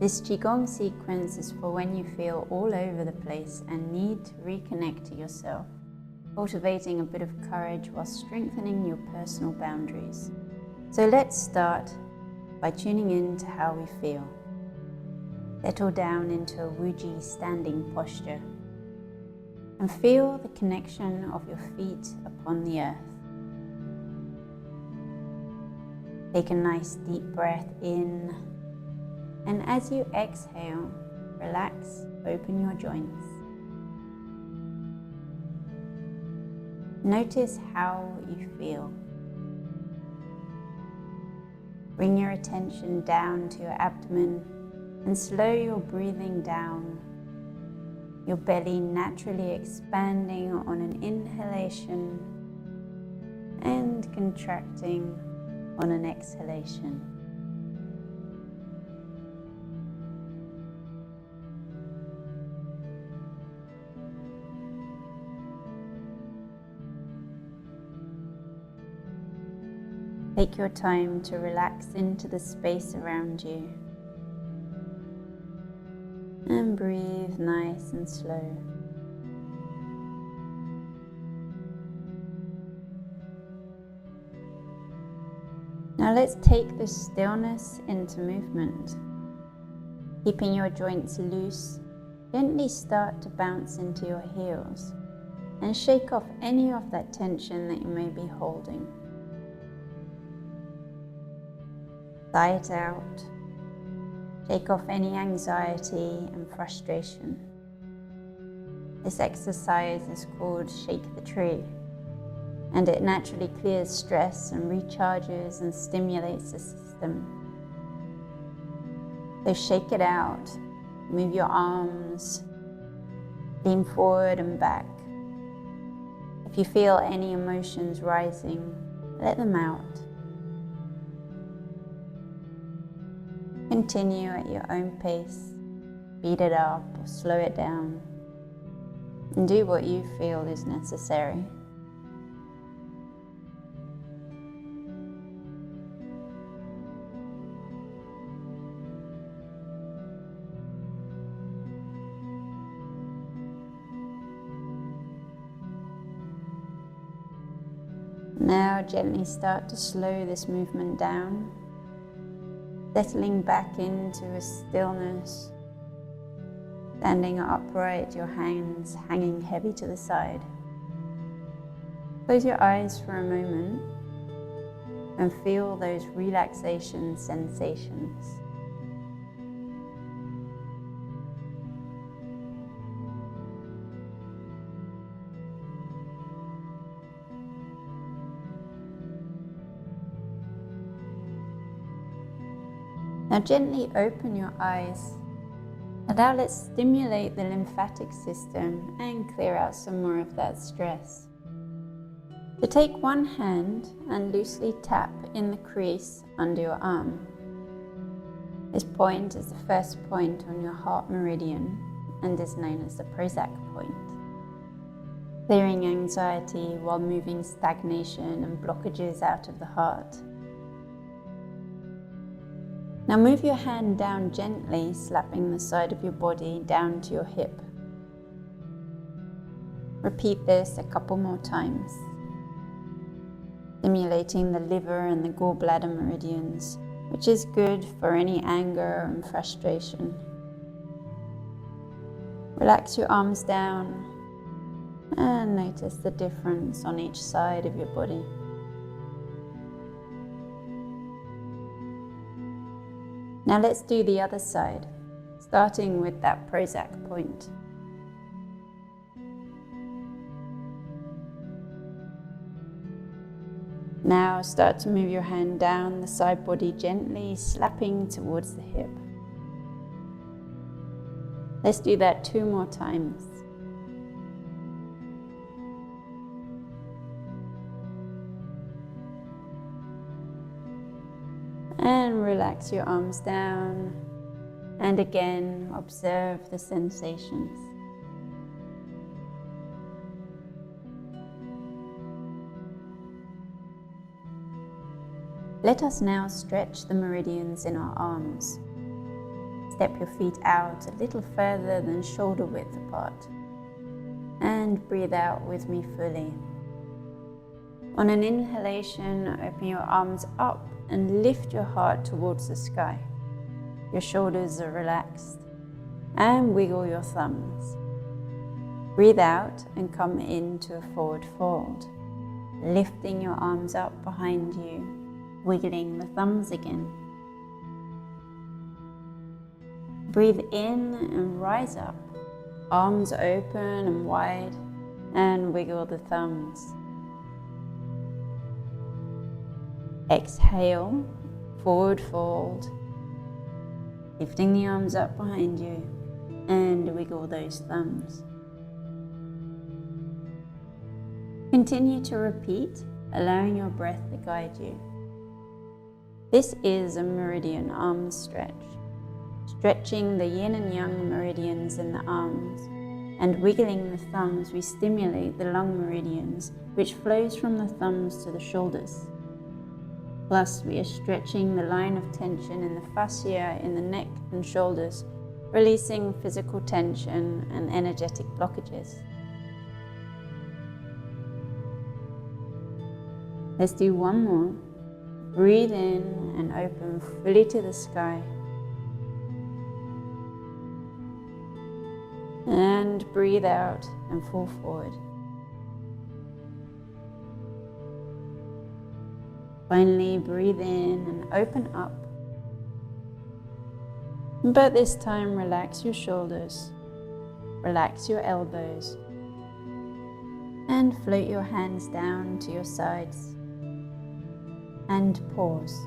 This Qigong sequence is for when you feel all over the place and need to reconnect to yourself, cultivating a bit of courage while strengthening your personal boundaries. So let's start by tuning in to how we feel. Settle down into a Wuji standing posture and feel the connection of your feet upon the earth. Take a nice deep breath in, and as you exhale, relax, open your joints. Notice how you feel. Bring your attention down to your abdomen and slow your breathing down, your belly naturally expanding on an inhalation and contracting on an exhalation. Take your time to relax into the space around you and breathe nice and slow. Now let's take this stillness into movement. Keeping your joints loose, gently start to bounce into your heels and shake off any of that tension that you may be holding. Sigh it out. Shake off any anxiety and frustration. This exercise is called Shake the Tree, and it naturally clears stress and recharges and stimulates the system. So shake it out. Move your arms. Lean forward and back. If you feel any emotions rising, let them out. Continue at your own pace, speed it up or slow it down, and do what you feel is necessary. Now gently start to slow this movement down, settling back into a stillness, standing upright, your hands hanging heavy to the side. Close your eyes for a moment and feel those relaxation sensations. Now gently open your eyes, and now let's stimulate the lymphatic system and clear out some more of that stress. So take one hand and loosely tap in the crease under your arm. This point is the first point on your heart meridian and is known as the Prozac point, clearing anxiety while moving stagnation and blockages out of the heart. Now move your hand down gently, slapping the side of your body down to your hip. Repeat this a couple more times, stimulating the liver and the gallbladder meridians, which is good for any anger and frustration. Relax your arms down and notice the difference on each side of your body. Now let's do the other side, starting with that Prozac point. Now start to move your hand down the side body gently, slapping towards the hip. Let's do that 2 more times. And relax your arms down, and again observe the sensations. Let us now stretch the meridians in our arms. Step your feet out a little further than shoulder width apart. And breathe out with me fully. On an inhalation, open your arms up and lift your heart towards the sky. Your shoulders are relaxed. And wiggle your thumbs. Breathe out and come into a forward fold, lifting your arms up behind you, wiggling the thumbs again. Breathe in and rise up, arms open and wide, and wiggle the thumbs. Exhale, forward fold, lifting the arms up behind you, and wiggle those thumbs. Continue to repeat, allowing your breath to guide you. This is a meridian arm stretch, stretching the yin and yang meridians in the arms, and wiggling the thumbs, we stimulate the lung meridians, which flows from the thumbs to the shoulders. Plus, we are stretching the line of tension in the fascia in the neck and shoulders, releasing physical tension and energetic blockages. Let's do one more. Breathe in and open fully to the sky. And breathe out and fall forward. Finally, breathe in and open up. But this time, relax your shoulders, relax your elbows, and float your hands down to your sides. And pause.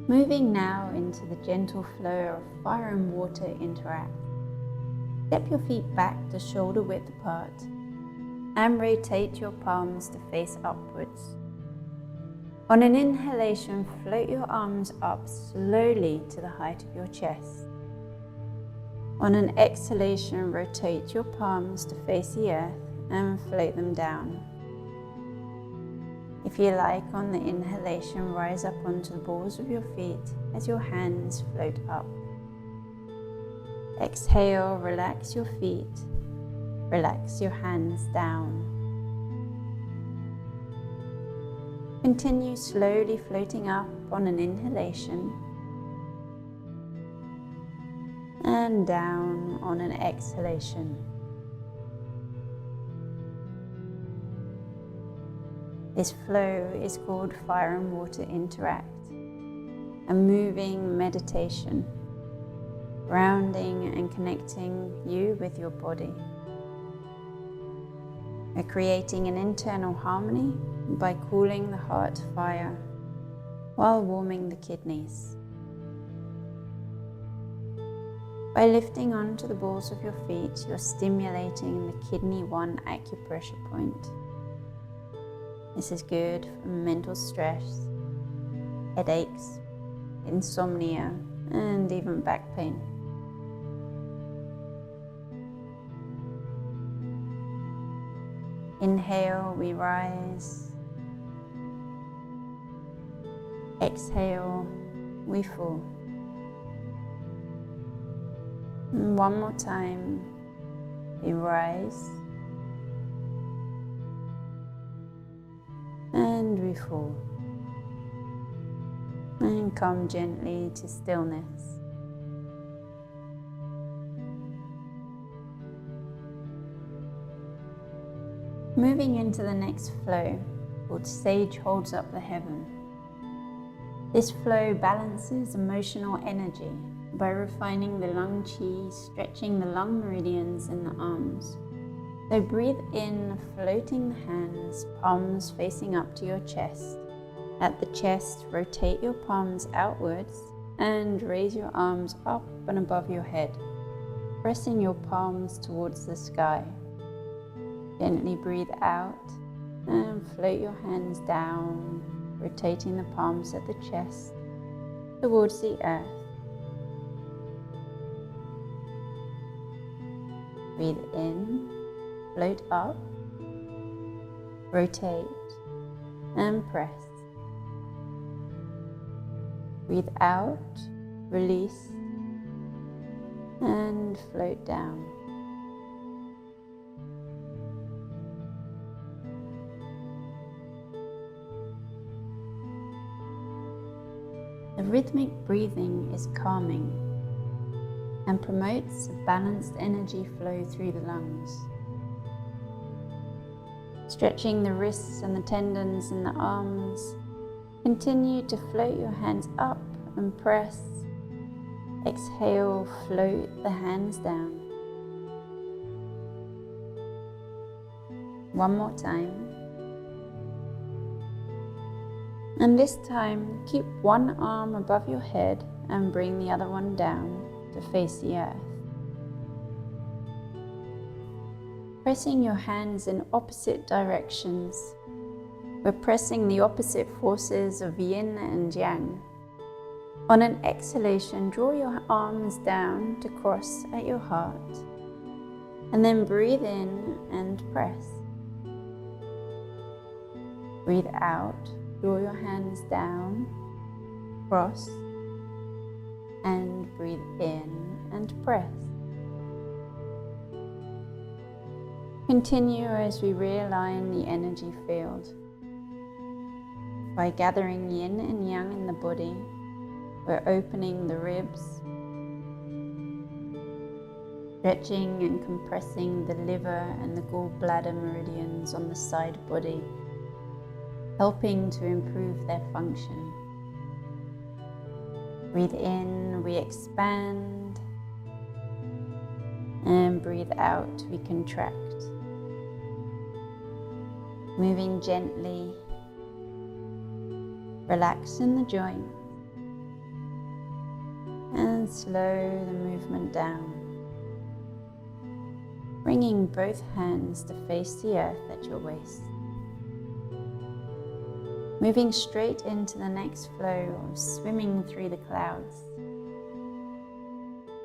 Moving now into the gentle flow of fire and water interact. Step your feet back to shoulder width apart and rotate your palms to face upwards. On an inhalation, float your arms up slowly to the height of your chest. On an exhalation, rotate your palms to face the earth and float them down. If you like, on the inhalation, rise up onto the balls of your feet as your hands float up. Exhale, relax your feet, relax your hands down. Continue slowly floating up on an inhalation and down on an exhalation. This flow is called fire and water interact, a moving meditation, grounding and connecting you with your body. We're creating an internal harmony by cooling the heart fire while warming the kidneys. By lifting onto the balls of your feet, you're stimulating the kidney 1 acupressure point. This is good for mental stress, headaches, insomnia, and even back pain. Inhale, we rise. Exhale, we fall. And one more time, we rise. And we fall. And come gently to stillness. Moving into the next flow, called Sage Holds Up the Heaven. This flow balances emotional energy by refining the lung qi, stretching the lung meridians in the arms. So breathe in, floating the hands, palms facing up to your chest. At the chest, rotate your palms outwards and raise your arms up and above your head, pressing your palms towards the sky. Gently breathe out and float your hands down, rotating the palms at the chest towards the earth. Breathe in, float up, rotate, and press. Breathe out, release, and float down. The rhythmic breathing is calming and promotes a balanced energy flow through the lungs. Stretching the wrists and the tendons in the arms, continue to float your hands up and press. Exhale, float the hands down. One more time. And this time, keep one arm above your head and bring the other one down to face the earth. Pressing your hands in opposite directions. We're pressing the opposite forces of yin and yang. On an exhalation, draw your arms down to cross at your heart. And then breathe in and press. Breathe out. Draw your hands down, cross, and breathe in and press. Continue as we realign the energy field. By gathering yin and yang in the body, we're opening the ribs, stretching and compressing the liver and the gallbladder meridians on the side body, helping to improve their function. Breathe in, we expand, and breathe out, we contract. Moving gently, relax in the joints, and slow the movement down. Bringing both hands to face the earth at your waist. Moving straight into the next flow of swimming through the clouds.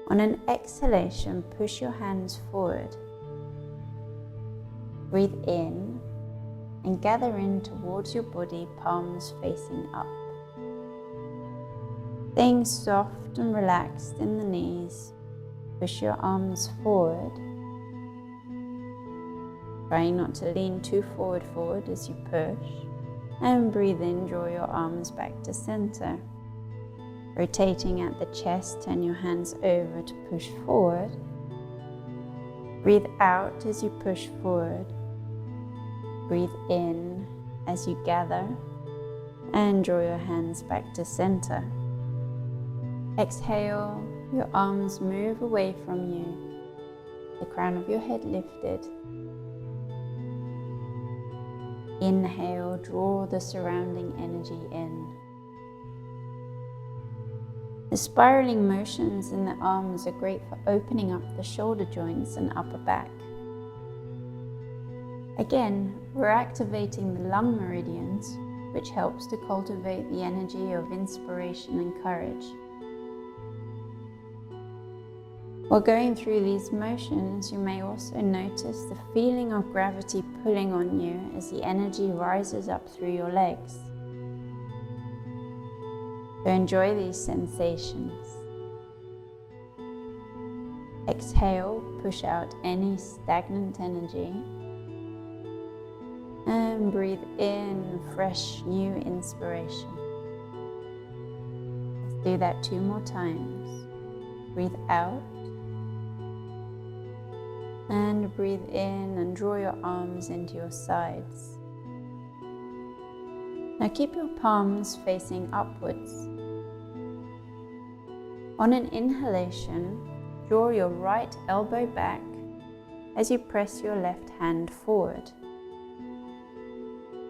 On an exhalation, push your hands forward. Breathe in and gather in towards your body, palms facing up. Staying soft and relaxed in the knees, push your arms forward. Trying not to lean too forward as you push. And breathe in, draw your arms back to center. Rotating at the chest, turn your hands over to push forward. Breathe out as you push forward. Breathe in as you gather and draw your hands back to center. Exhale, your arms move away from you, the crown of your head lifted. Inhale, draw the surrounding energy in. The spiraling motions in the arms are great for opening up the shoulder joints and upper back. Again, we're activating the lung meridians, which helps to cultivate the energy of inspiration and courage. While going through these motions, you may also notice the feeling of gravity pulling on you as the energy rises up through your legs. So enjoy these sensations. Exhale, push out any stagnant energy. And breathe in fresh, new inspiration. Let's do that 2 more times. Breathe out. And breathe in and draw your arms into your sides. Now keep your palms facing upwards. On an inhalation, draw your right elbow back as you press your left hand forward.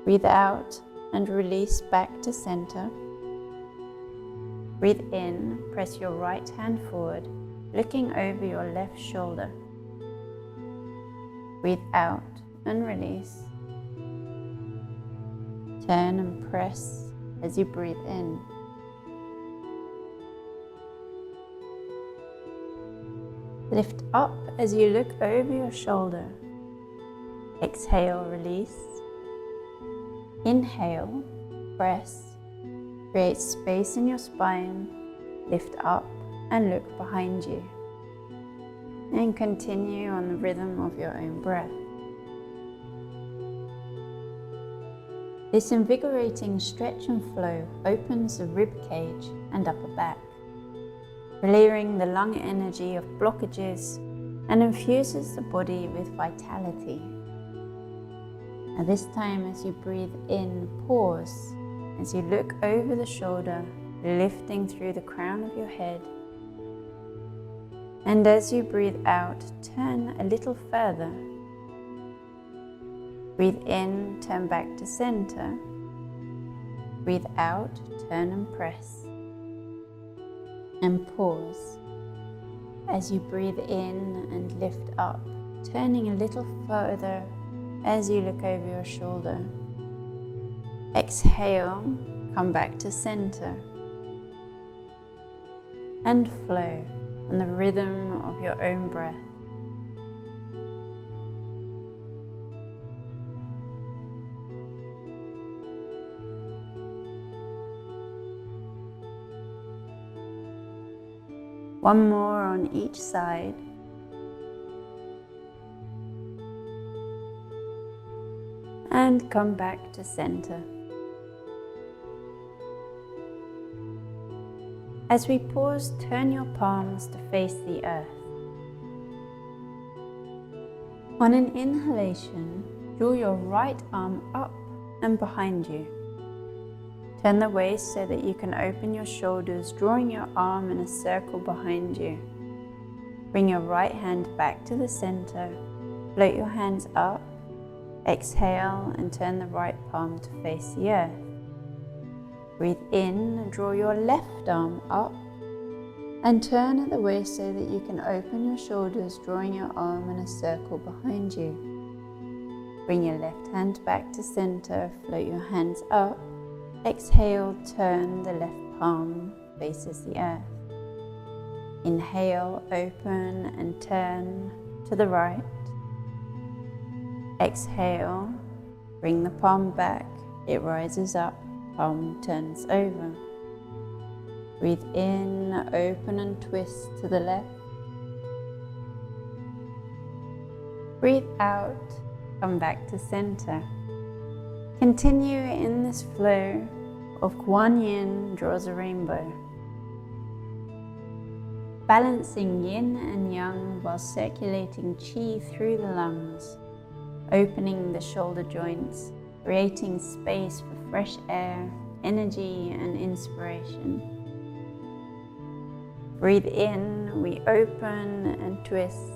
Breathe out and release back to center. Breathe in, press your right hand forward, looking over your left shoulder. Breathe out and release. Turn and press as you breathe in. Lift up as you look over your shoulder. Exhale, release. Inhale, press. Create space in your spine, lift up and look behind you. And continue on the rhythm of your own breath. This invigorating stretch and flow opens the rib cage and upper back, clearing the lung energy of blockages and infuses the body with vitality. At this time, as you breathe in, pause as you look over the shoulder, lifting through the crown of your head. And as you breathe out, turn a little further. Breathe in, turn back to center. Breathe out, turn and press. And pause. As you breathe in and lift up, turning a little further as you look over your shoulder. Exhale, come back to center. And flow on the rhythm of your own breath. One more on each side. And come back to center. As we pause, turn your palms to face the earth. On an inhalation, draw your right arm up and behind you. Turn the waist so that you can open your shoulders, drawing your arm in a circle behind you. Bring your right hand back to the center. Float your hands up. Exhale and turn the right palm to face the earth. Breathe in and draw your left arm up and turn at the waist so that you can open your shoulders, drawing your arm in a circle behind you. Bring your left hand back to center, float your hands up. Exhale, turn the left palm faces the earth. Inhale, open and turn to the right. Exhale, bring the palm back, it rises up, palm turns over. Breathe in, open and twist to the left. Breathe out, come back to center. Continue in this flow of Kuan Yin draws a rainbow. Balancing yin and yang while circulating qi through the lungs, opening the shoulder joints, creating space for fresh air, energy and inspiration. Breathe in, we open and twist.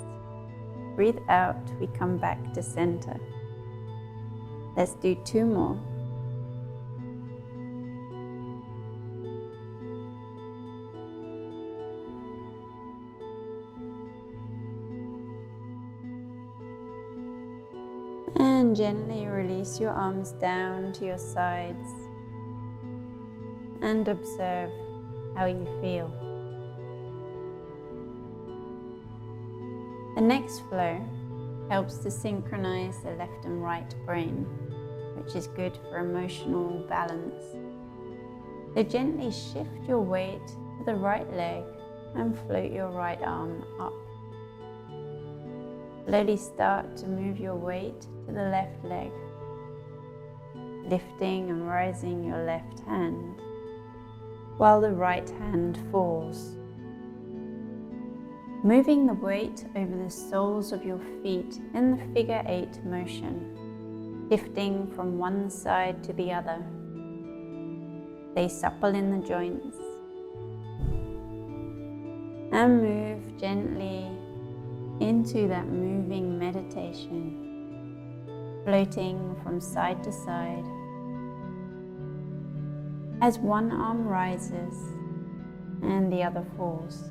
Breathe out, we come back to center. Let's do 2 more. And gently release your arms down to your sides and observe how you feel. The next flow helps to synchronize the left and right brain, which is good for emotional balance. So gently shift your weight to the right leg and float your right arm up. Slowly start to move your weight to the left leg, lifting and rising your left hand, while the right hand falls. Moving the weight over the soles of your feet in the figure 8 motion, shifting from one side to the other. Stay supple in the joints and move gently into that moving meditation, floating from side to side as one arm rises and the other falls.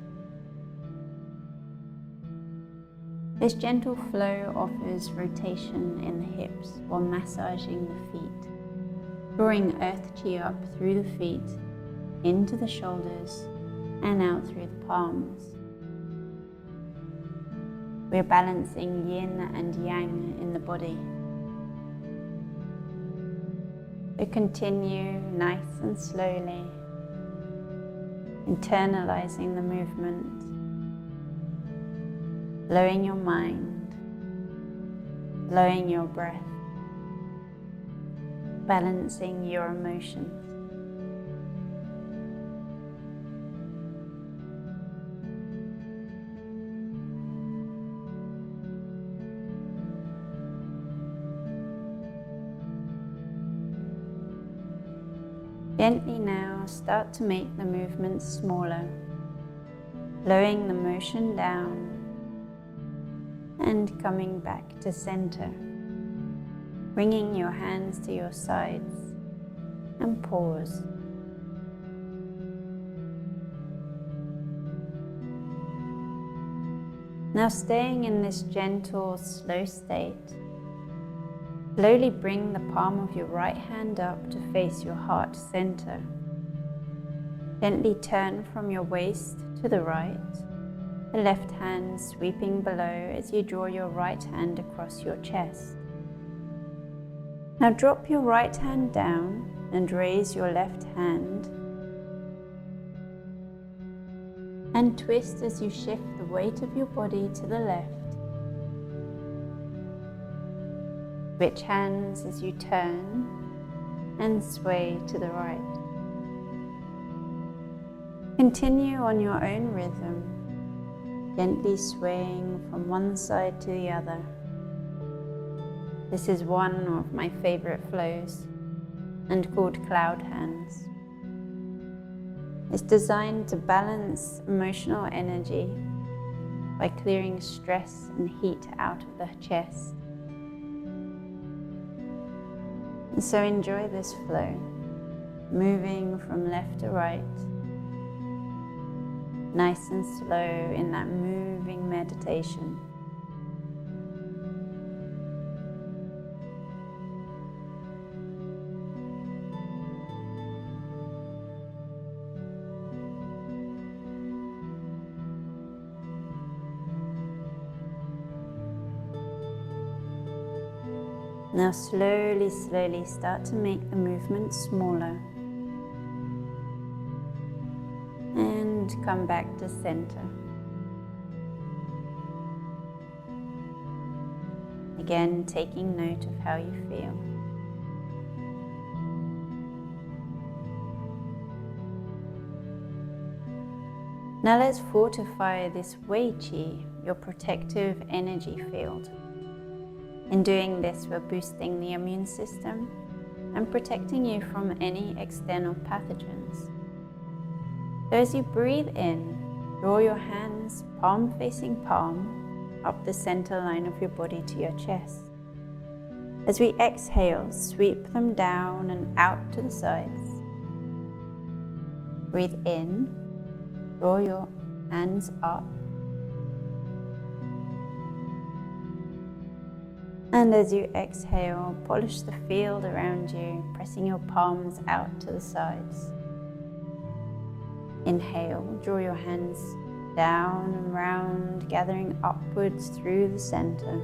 This gentle flow offers rotation in the hips while massaging the feet, drawing earth chi up through the feet, into the shoulders and out through the palms. We're balancing yin and yang in the body. So continue nice and slowly internalizing the movement, slowing your mind, slowing your breath, balancing your emotions. Gently now start to make the movements smaller, slowing the motion down and coming back to center, bringing your hands to your sides and pause. Now staying in this gentle, slow state, slowly bring the palm of your right hand up to face your heart center. Gently turn from your waist to the right, the left hand sweeping below as you draw your right hand across your chest. Now drop your right hand down and raise your left hand and twist as you shift the weight of your body to the left. Switch hands as you turn and sway to the right. Continue on your own rhythm, gently swaying from one side to the other. This is one of my favorite flows and called cloud hands. It's designed to balance emotional energy by clearing stress and heat out of the chest. And so enjoy this flow, moving from left to right, nice and slow in that moving meditation. Now slowly, slowly start to make the movement smaller and come back to center. Again, taking note of how you feel. Now let's fortify this Wei Qi, your protective energy field. In doing this, we're boosting the immune system and protecting you from any external pathogens. So as you breathe in, draw your hands palm facing palm up the center line of your body to your chest. As we exhale, sweep them down and out to the sides. Breathe in, draw your hands up. And as you exhale, polish the field around you, pressing your palms out to the sides. Inhale, draw your hands down and round, gathering upwards through the center.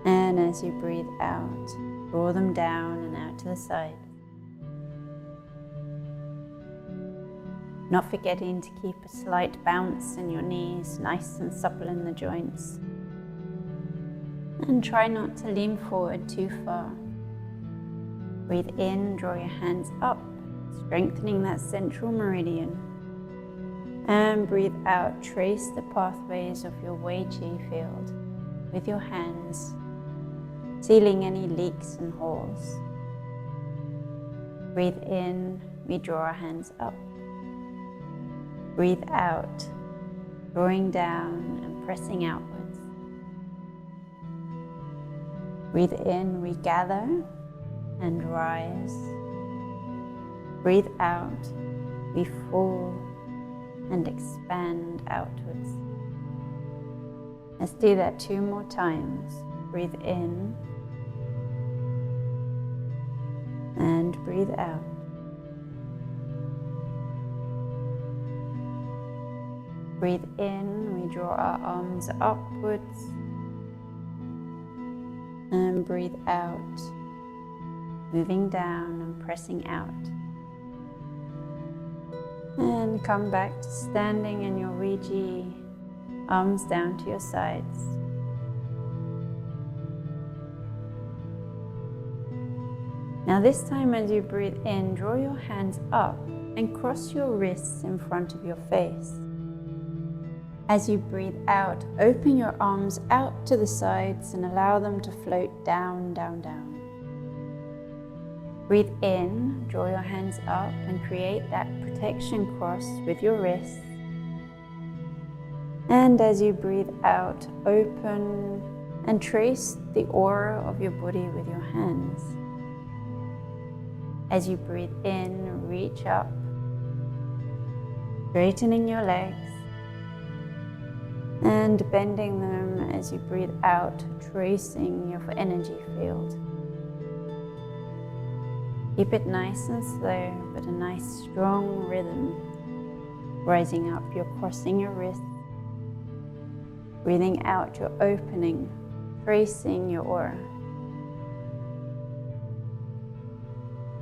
And as you breathe out, draw them down and out to the side. Not forgetting to keep a slight bounce in your knees, nice and supple in the joints. And try not to lean forward too far. Breathe in, draw your hands up, strengthening that central meridian. And breathe out, trace the pathways of your Wei Qi field with your hands, sealing any leaks and holes. Breathe in, we draw our hands up. Breathe out, drawing down and pressing outwards. Breathe in, we gather and rise. Breathe out, we fall and expand outwards. Let's do that 2 more times. Breathe in and breathe out. Breathe in, we draw our arms upwards. And breathe out, moving down and pressing out. And come back to standing in your Ouija, arms down to your sides. Now this time as you breathe in, draw your hands up and cross your wrists in front of your face. As you breathe out, open your arms out to the sides and allow them to float down, down, down. Breathe in, draw your hands up and create that protection cross with your wrists. And as you breathe out, open and trace the aura of your body with your hands. As you breathe in, reach up, straightening your legs and bending them as you breathe out, tracing your energy field. Keep it nice and slow, but a nice strong rhythm. Rising up, you're crossing your wrists. Breathing out, you're opening, tracing your aura.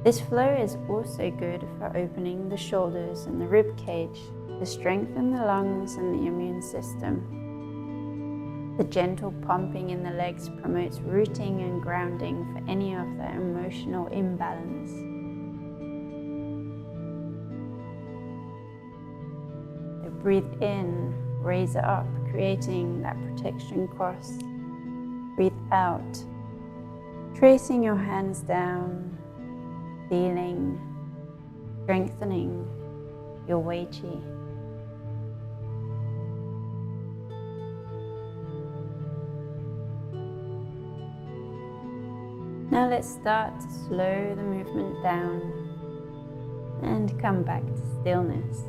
This flow is also good for opening the shoulders and the rib cage to strengthen the lungs and the immune system. The gentle pumping in the legs promotes rooting and grounding for any of the emotional imbalance. So breathe in, raise it up, creating that protection cross. Breathe out, tracing your hands down, feeling, strengthening your Wei Qi. Now let's start to slow the movement down and come back to stillness.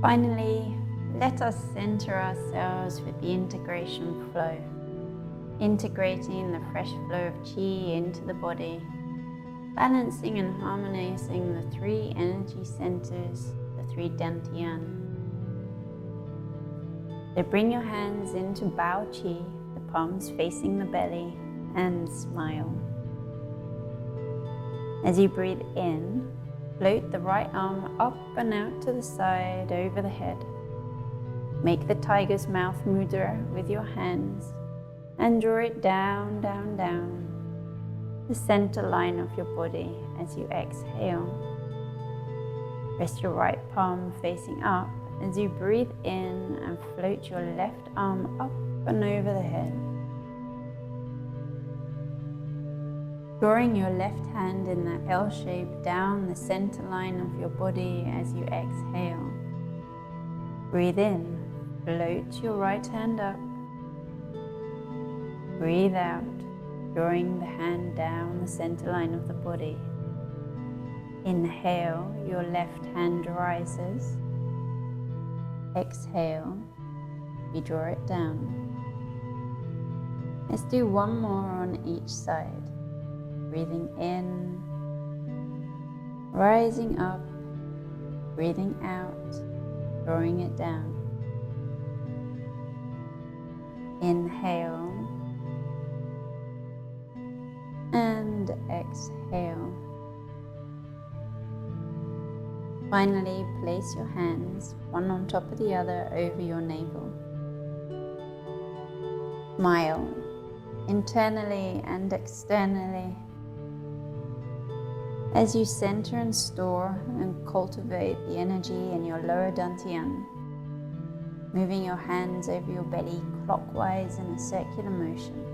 Finally, let us center ourselves with the integration flow, integrating the fresh flow of Qi into the body, balancing and harmonizing the three energy centers, the three dantian. So bring your hands into Bao Qi, the palms facing the belly, and smile. As you breathe in, float the right arm up and out to the side over the head. Make the tiger's mouth mudra with your hands and draw it down, down, down, the center line of your body as you exhale. Rest your right palm facing up as you breathe in and float your left arm up and over the head. Drawing your left hand in that L shape down the center line of your body as you exhale. Breathe in, float your right hand up. Breathe out, drawing the hand down the center line of the body. Inhale, your left hand rises. Exhale, you draw it down. Let's do one more on each side. Breathing in, rising up, breathing out, drawing it down. Inhale and exhale. Finally, place your hands one on top of the other over your navel. Smile internally and externally as you center and store and cultivate the energy in your lower dantian, moving your hands over your belly clockwise in a circular motion.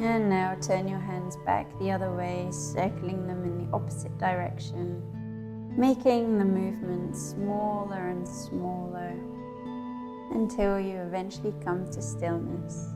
And now turn your hands back the other way, circling them in the opposite direction, making the movement smaller and smaller until you eventually come to stillness.